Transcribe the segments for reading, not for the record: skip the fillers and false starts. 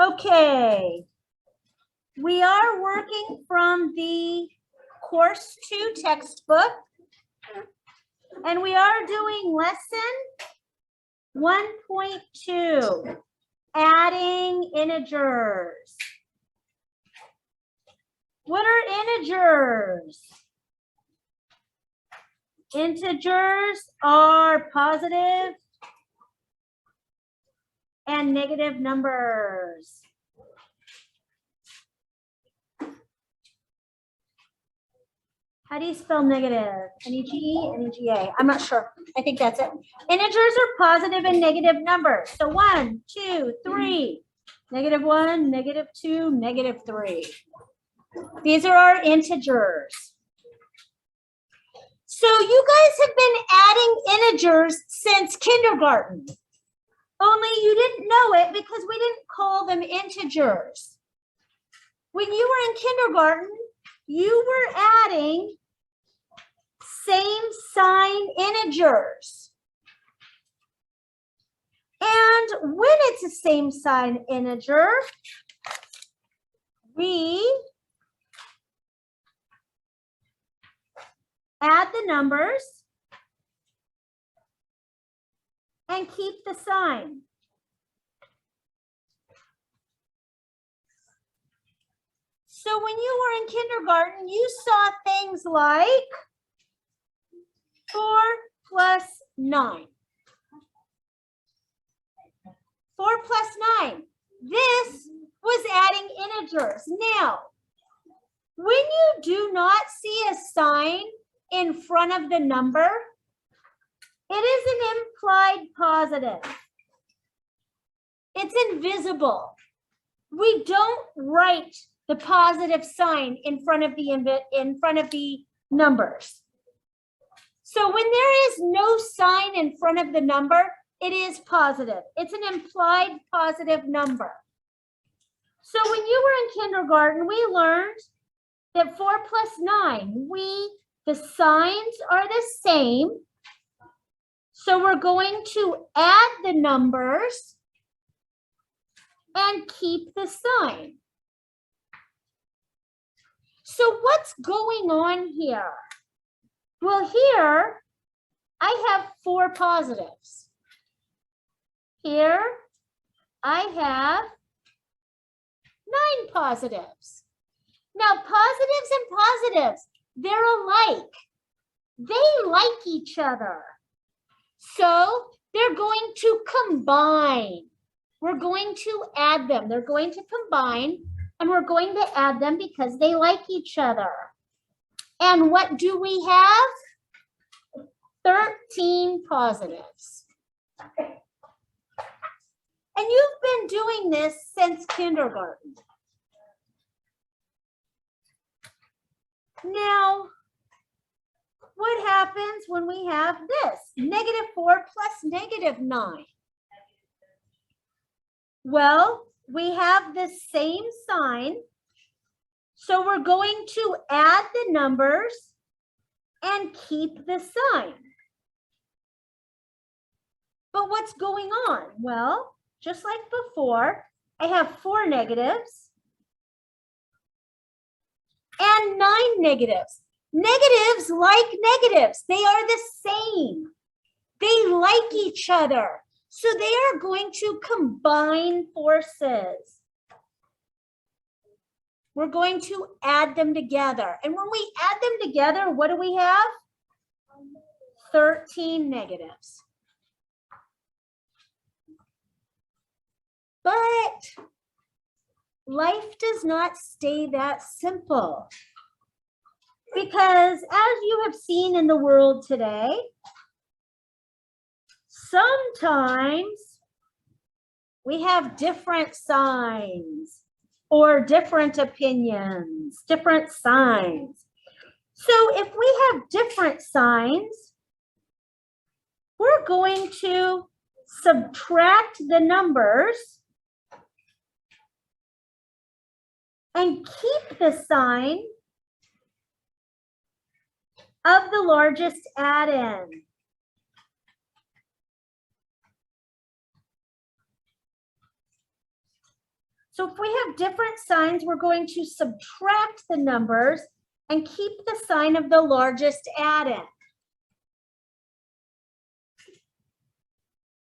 Okay, we are working from the Course 2 textbook, and we are doing lesson 1.2, adding integers. What are integers? Integers are positive and negative numbers. How do you spell negative? N-E-G-E, N-E-G-A? I'm not sure. I think that's it. Integers are positive and negative numbers. So 1, 2, 3, -1, -2, -3. These are our integers. So you guys have been adding integers since kindergarten. Only you didn't know it because we didn't call them integers. When you were in kindergarten, you were adding same sign integers. And when it's a same sign integer, we add the numbers and keep the sign. So when you were in kindergarten, you saw things like 4 plus 9. 4 plus 9. This was adding integers. Now, when you do not see a sign in front of the number, it is an implied positive. It's invisible. We don't write the positive sign in front of the numbers. So when there is no sign in front of the number, it is positive. It's an implied positive number. So when you were in kindergarten, we learned that 4 plus 9, the signs are the same. So we're going to add the numbers and keep the sign. So what's going on here? Well, here I have 4 positives. Here I have 9 positives. Now, positives and positives, they're alike. They like each other. So they're going to combine. We're going to add them. They're going to combine, and we're going to add them because they like each other. And what do we have? 13 positives. And you've been doing this since kindergarten. Now, what happens when we have this? -4 plus -9. Well, we have the same sign. So we're going to add the numbers and keep the sign. But what's going on? Well, just like before, I have 4 negatives and 9 negatives. Negatives like negatives. They are the same. They like each other. So they are going to combine forces. We're going to add them together. And when we add them together, what do we have? 13 negatives. But life does not stay that simple. Because as you have seen in the world today, sometimes we have different signs or different opinions, different signs. So if we have different signs, we're going to subtract the numbers and keep the sign of the largest add-in. So if we have different signs, we're going to subtract the numbers and keep the sign of the largest added.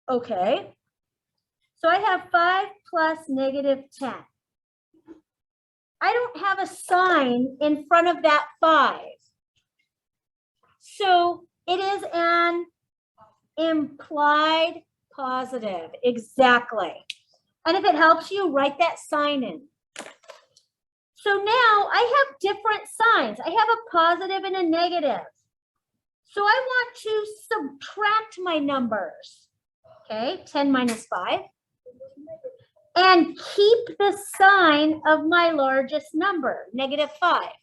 Okay. So I have 5 plus -10. I don't have a sign in front of that 5. So it is an implied positive. Exactly. And if it helps you, write that sign in. So now I have different signs. I have a positive and a negative. So I want to subtract my numbers. Okay, 10 minus 5. And keep the sign of my largest number, -5.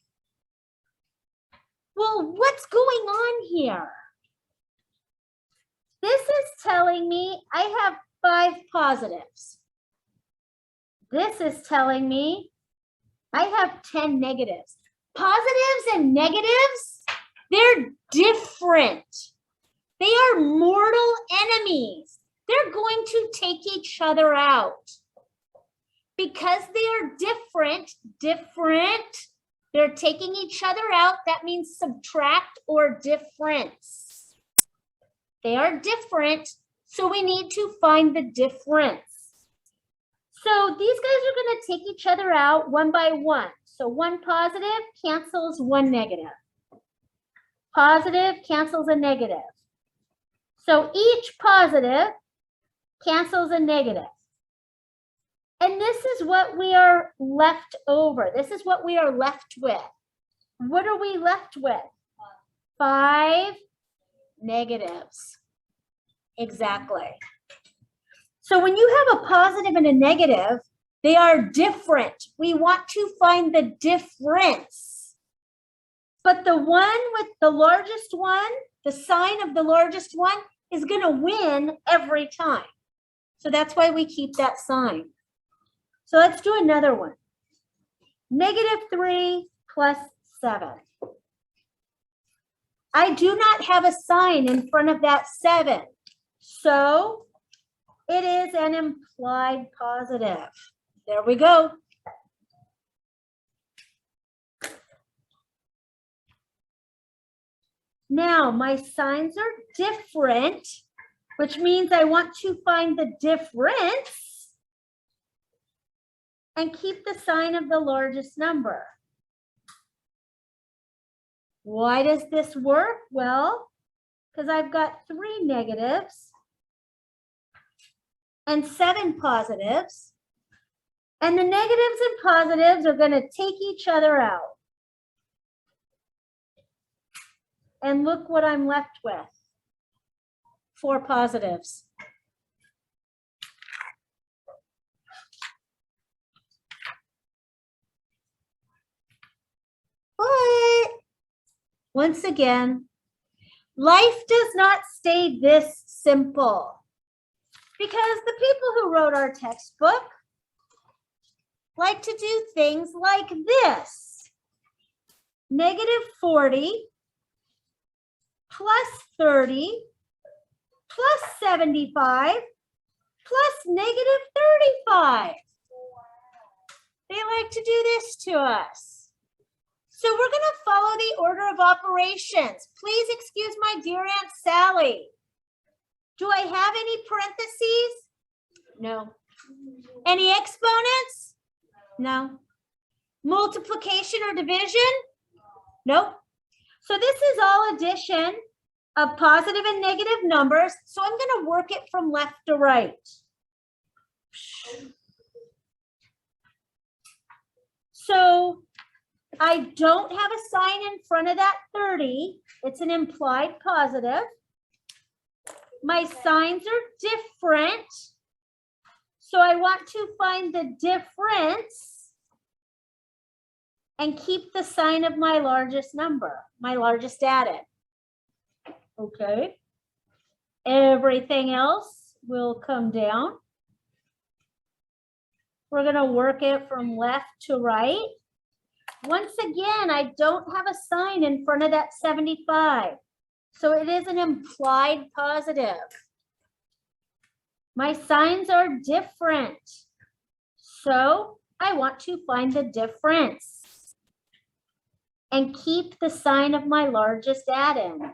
Well, what's going on here? This is telling me I have 5 positives. This is telling me I have 10 negatives. Positives and negatives, they're different. They are mortal enemies. They're going to take each other out. Because they are different, they're taking each other out. That means subtract or difference. They are different, so we need to find the difference. So these guys are going to take each other out one by one. So one positive cancels one negative. Positive cancels a negative. So each positive cancels a negative. And this is what we are left over. This is what we are left with. What are we left with? 5 negatives. Exactly. So when you have a positive and a negative, they are different. We want to find the difference. But the one with the largest one, the sign of the largest one, is going to win every time. So that's why we keep that sign. So let's do another one. -3 plus 7. I do not have a sign in front of that 7. So it is an implied positive. There we go. Now my signs are different, which means I want to find the difference and keep the sign of the largest number. Why does this work? Well, because I've got 3 negatives and 7 positives. And the negatives and positives are going to take each other out. And look what I'm left with. 4 positives. But once again, life does not stay this simple because the people who wrote our textbook like to do things like this. -40 plus 30 plus 75 plus -35. They like to do this to us. So we're going to follow the order of operations. Please excuse my dear Aunt Sally. Do I have any parentheses? No. Any exponents? No. Multiplication or division? Nope. So this is all addition of positive and negative numbers. So I'm going to work it from left to right. So I don't have a sign in front of that 30. It's an implied positive. My signs are different. So I want to find the difference and keep the sign of my largest number, my largest added. Okay. Everything else will come down. We're going to work it from left to right. Once again, I don't have a sign in front of that 75. So it is an implied positive. My signs are different. So I want to find the difference and keep the sign of my largest add-in.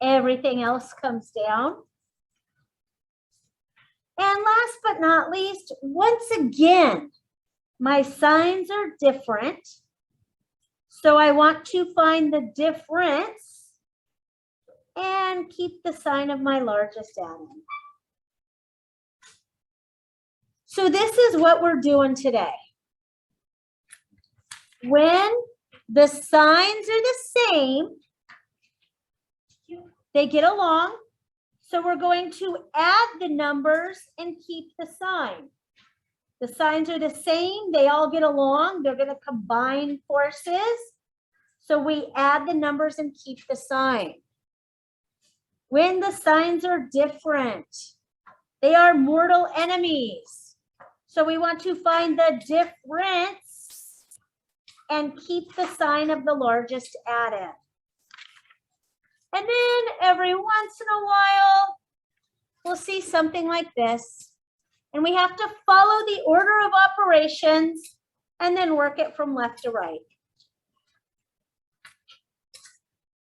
Everything else comes down. And last but not least, once again, my signs are different. So I want to find the difference and keep the sign of my largest add-in. So this is what we're doing today. When the signs are the same, they get along. So we're going to add the numbers and keep the sign. The signs are the same. They all get along. They're going to combine forces. So we add the numbers and keep the sign. When the signs are different, they are mortal enemies. So we want to find the difference and keep the sign of the largest add-in. And then every once in a while, we'll see something like this. And we have to follow the order of operations and then work it from left to right.